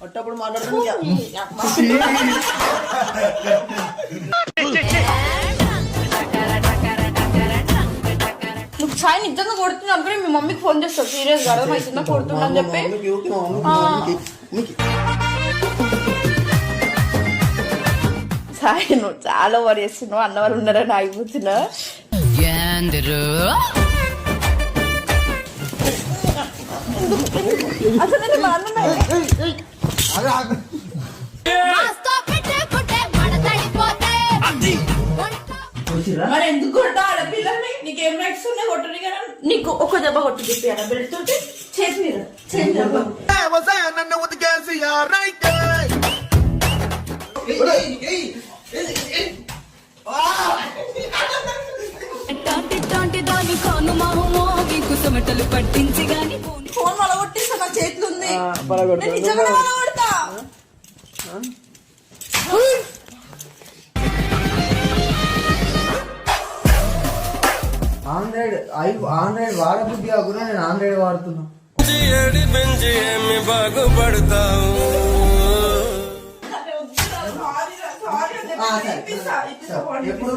అట్టప్పుడు మాట్లాడుతున్నా నువ్వు చాయ్ నిజంగా కొడుతున్నా అనుకుని మీ మమ్మీకి ఫోన్ చేస్తావు సీరియస్ గా అర్థమవుతుందా కొడుతున్నా అని చెప్పి సాయి నువ్వు చాలా వరి చేస్తున్నావు అన్నవారు ఉన్నారని ఆగిపోతున్నా అసలు నేను మా అన్న మరి ఎందుకు కొట్టా ఆడపిల్లల్ని నీకేం రైట్స్ ఉన్నాయి కొట్టని కదా నీకు ఒక దెబ్బ కొట్టు చెప్పి అలా పెడుతుంటే చేతి మీద పట్టించి గాని ఫోన్ వల్ల కొట్టిస్తా నా చేతులు ఉంది నిజంగా వల్ల కొడతా ఆండ్రాయిడ్ వాడబుద్ధి కాకుండా నేను ఆండ్రాయిడ్ వాడుతున్నా బాగుపడతావు ఎప్పుడు